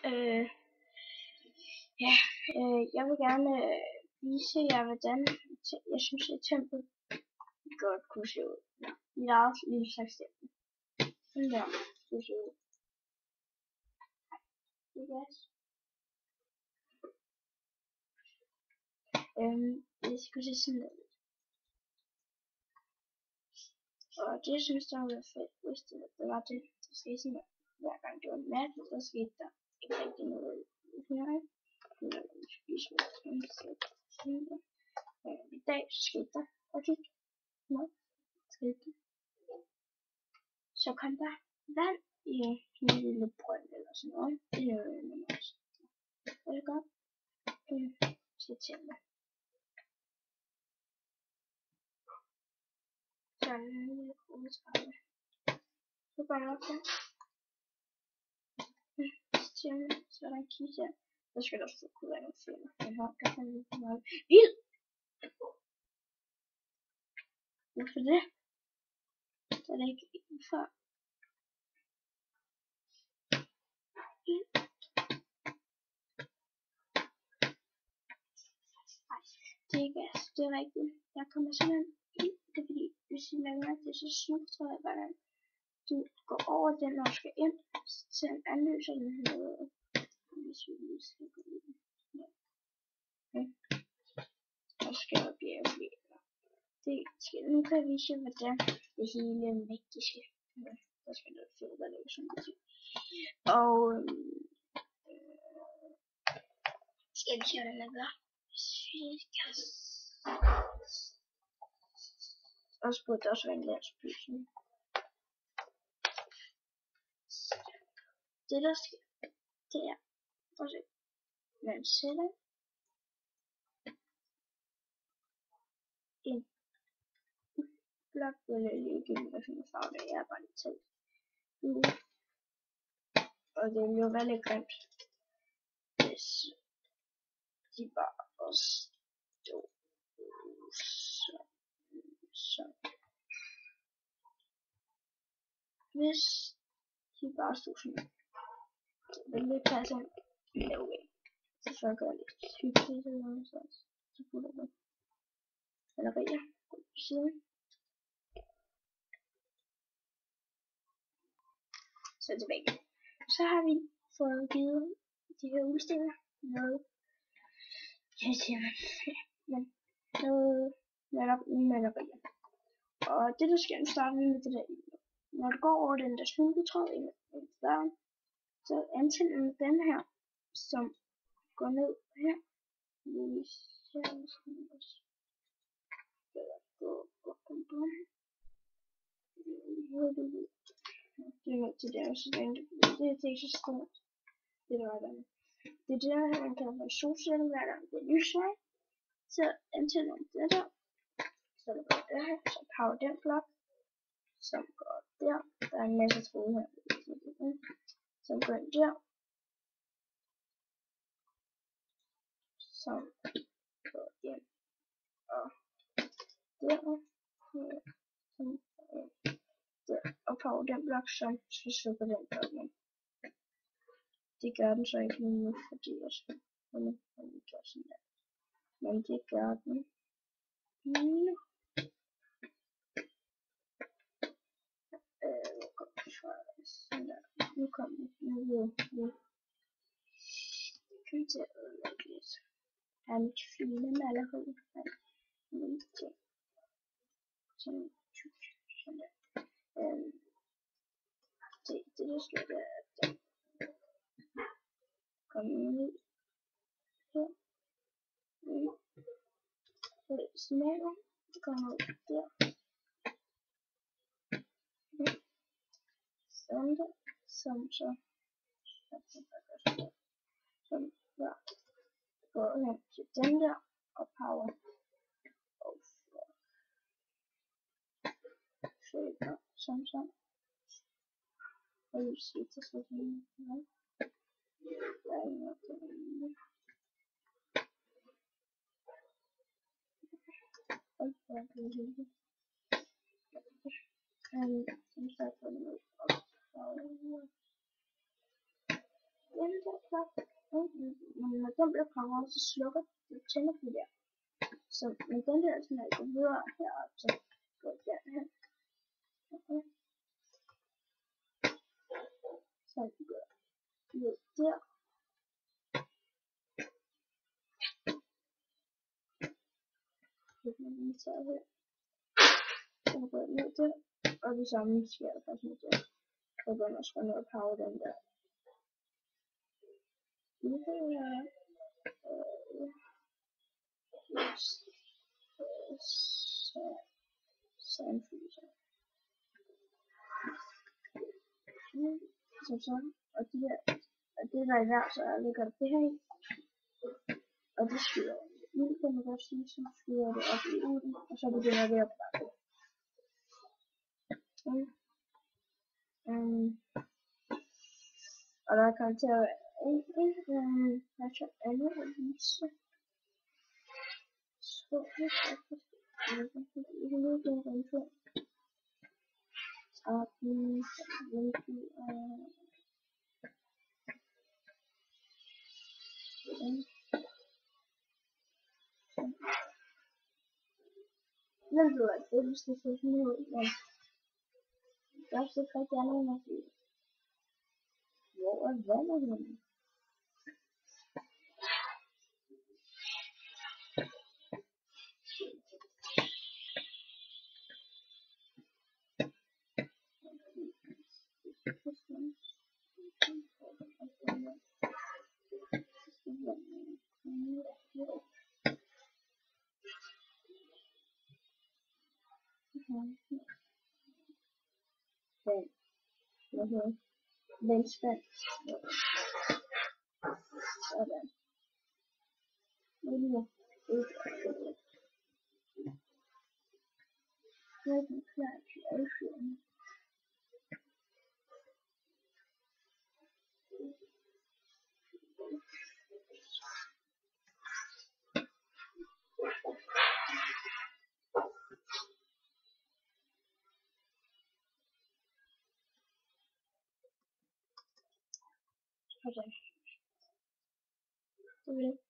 Øh, ja, jeg vil gerne vise jer, hvordan jeg synes, at templet godt kunne se ud. Ja, mit eget lille slags tempel. Sådan der kunne se ud. Yes. Det skulle se sådan ud. Og det synes jeg var fedt, hvis det var det. Så skete sådan noget. Hver gang det var nat, så skete der ikke rigtig noget her. Eller vi spiser noget. I dag skete der ikke noget. Så kom der vand i en lille brønd eller sådan noget. Det er jo også. Er det godt? Skal til mig. Så er det en lille hovedtrapper. Så går jeg op der. Så er der en kiste her. Så skal der også kunne være nogle fjender. Men her, der kan vi ikke meget vild. Hvorfor det? Så er det ikke før. Det er ikke gas, det er rigtigt. Der kommer simpelthen ild. Det er fordi, hvis I lader mærke til, så snurrer jeg hver gang du går over den, når du skal ind, så anløser den noget. Hvis vi lige skal gå ind. Ja. Og skal der blive flere. Det skal nu kan jeg vise jer, hvordan det hele er magiske. Der skal der få hvad det er sådan noget. Og skal vi se, hvordan det gør. Og så burde der også være en landsby. Det der sker, det er også man sætter en blok eller ligegyldigt hvad for en farve det er, bare lidt tæt. Og det vil jo være lidt grimt, hvis de bare også stod sådan. Hvis de bare stod sådan, så vil det passe no way. Så får jeg gøre lidt hyggeligt eller noget sådan. Så putter jeg malerier på siden. Så tilbage. Så har vi fået givet de her udstillinger noget, jeg siger men noget malerier. Og det der sker, nu starter vi med det der ild. Når du går over den der snubletråd ind i døren, så antænder den her, som går ned her. Vi ser sådan også. Det er til det også det er ikke så stort. Det er der. Det er det her, man kalder for en solcelle, hver gang det er lysvej. Så antænder det der. Så der går det her, så power den blok, som går der. Der er en masse tråde her, som går ind der. Som går ind og der. Som der. Og power den blok, som skal slukke den blok. Det gør den så ikke nu, fordi jeg skal gøre sådan der. Men det gør den nu. Nu kommer den. Nu kan vi til at ødelægge lidt. Her er mit fine maleri. Sådan der. Det der skal være, at den kommer ud her. Smager. Det kommer ud der. Sådan der. Som så. Som der. Går hen til den der. Og power. Og shaker. Som sådan. Og jeg siger til sådan noget. Der er noget derinde. Og så er det hele. Som sagt er det noget. Den derfra. Når den bliver parat, så slukker det, tænder vi der. Så med den der, så når jeg går videre herop, så går jeg derhen. Okay. Så jeg går ned der. Lidt mere taget her. Så går jeg ned der. Og det samme sker der faktisk med det. Så går jeg også ned og power den der. Nu kan jeg sandfryser. Som sådan. Og de her, og det der er i hver, så jeg lægger det her i. Og det skyder ud, kan man godt sige, så skyder det op i uden, og så begynder det at bakke. Og der kommer til at være altså andet at vise. Så det faktisk ikke noget der rundt på. Og den blev jeg det hvis det ser sådan ud, men der er så rigtig andet at sige. Hvor er vandet henne? Vandspand. Sådan. Nu er det klar til affyring. Sådan. Det er det.